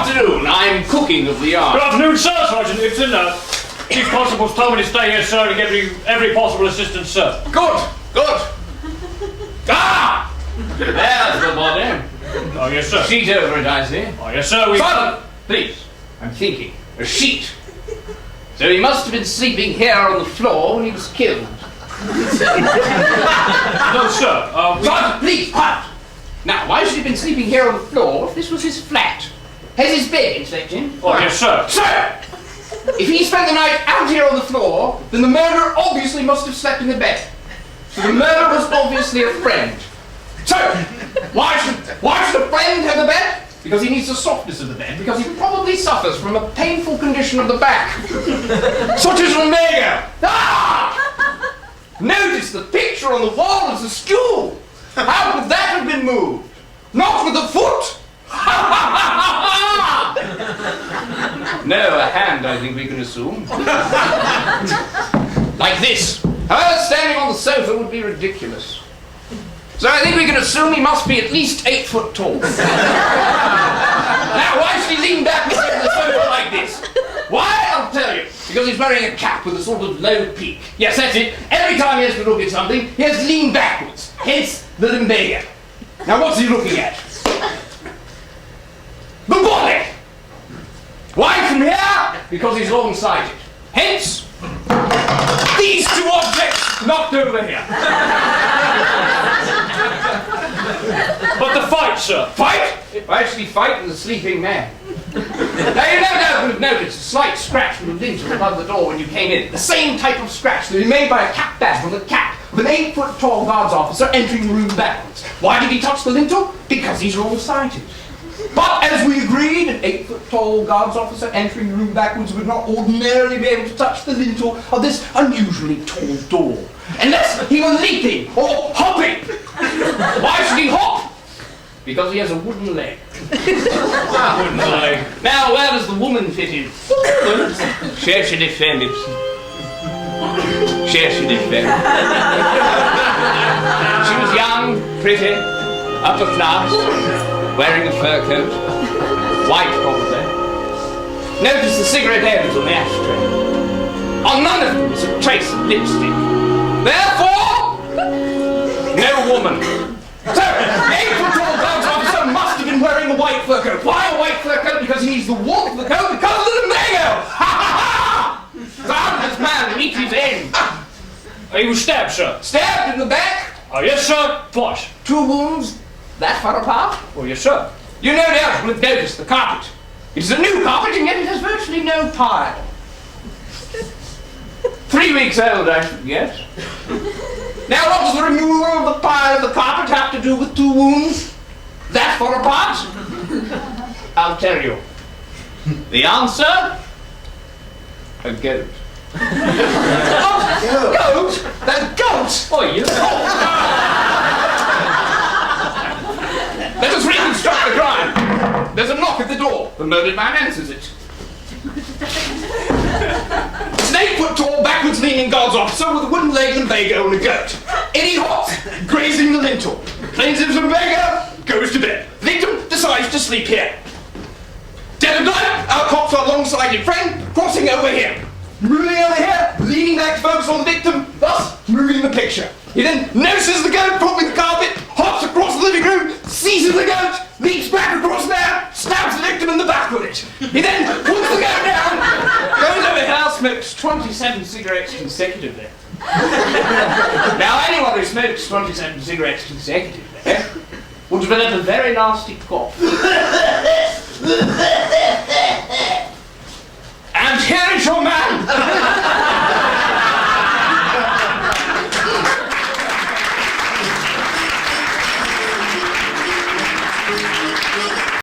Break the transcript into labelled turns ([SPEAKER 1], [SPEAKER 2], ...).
[SPEAKER 1] afternoon. I'm cooking of the yard.
[SPEAKER 2] Good afternoon, sir, Sergeant Ibsen. Chief Constable's told me to stay here, sir, and give you every possible assistance, sir.
[SPEAKER 1] Good. Ah! There's the body.
[SPEAKER 2] Oh, yes, sir.
[SPEAKER 1] Sheet over it, I see.
[SPEAKER 2] Oh, yes, sir,
[SPEAKER 1] Silent, please. I'm thinking. A sheet. So he must have been sleeping here on the floor when he was killed.
[SPEAKER 2] No, sir.
[SPEAKER 1] Silent, please, quiet. Now, why should he have been sleeping here on the floor if this was his flat? Has his bed been slept in?
[SPEAKER 2] Oh, yes, sir.
[SPEAKER 1] Sir! If he spent the night out here on the floor, then the murderer obviously must have slept in the bed. So the murderer was obviously a friend. So, why should a friend have a bed? Because he needs the softness of the bed, because he probably suffers from a painful condition of the back. Such as lumbago. Ah! Notice the picture on the wall is a stool. How could that have been moved? Not with a foot. No, a hand, I think we can assume. Like this. However, standing on the sofa would be ridiculous. So I think we can assume he must be at least 8 foot tall. Now, why should he lean back on the sofa like this? Why? I'll tell you. Because he's wearing a cap with a sort of low peak. Yes, that's it. Every time he has to look at something, he has to lean backwards. Hence, the lumbago. Now, what's he looking at? The body! Why from here? Because he's long-sighted. Hence, these two objects knocked over here.
[SPEAKER 2] But the fight, sir.
[SPEAKER 1] Fight? Why should he fight with a sleeping man? Now, you no doubt would have noticed a slight scratch from the lintel above the door when you came in. The same type of scratch that he made by a cap bag on the cap of an 8 foot tall guards officer entering the room backwards. Why did he touch the lintel? Because he's long-sighted. But as we agreed, an 8 foot tall guards officer entering the room backwards would not ordinarily be able to touch the lintel of this unusually tall door. Unless he were leaping or hopping. Why should he hop? Because he has a wooden leg. Wooden leg. Now, where does the woman fit in? Cherche des femmes, Ibsen. Cherche des femmes. She was young, pretty, upper class, wearing a fur coat, white probably. Notice the cigarette ends on the ashtray. On none of them is a trace of lipstick. Therefore, no woman. So, 8 foot tall guards officer must have been wearing a white fur coat. Why a white fur coat? Because he needs the warmth of the coat because of the lumbago. Ha ha ha! So how did this man meet his end?
[SPEAKER 2] He was stabbed, sir.
[SPEAKER 1] Stabbed in the back?
[SPEAKER 2] Oh, yes, sir. Twice.
[SPEAKER 1] 2 wounds that far apart?
[SPEAKER 2] Oh, yes, sir.
[SPEAKER 1] You no doubt will have noticed the carpet. It is a new carpet, and yet it has virtually no pile. 3 weeks old, I should guess. Now, what does the removal of the pile of the carpet have to do with 2 wounds that far apart? I'll tell you. The answer? A goat. A goat? The goat?
[SPEAKER 2] Oh, yes.
[SPEAKER 1] Let us reconstruct the crime. There's a knock at the door. The murdered man answers it. It's an 8 foot tall, backwards leaning guards officer with a wooden leg, lumbago, and a goat. In he hops, grazing the lintel. Cleans his lumbago, goes to bed. Victim decides to sleep here. Dead of night, our cops are alongside friend, crossing over here. Moving over here, leaning back to focus on the victim, thus moving the picture. He then notices the goat propping the carpet, hops across the living room, seizes the goat, leaps back across there, stabs the victim in the back with it. He then puts the goat down, goes over here, smokes 27 cigarettes consecutively. Now, anyone who smokes 27 cigarettes consecutively will develop a very nasty cough. And here is your man!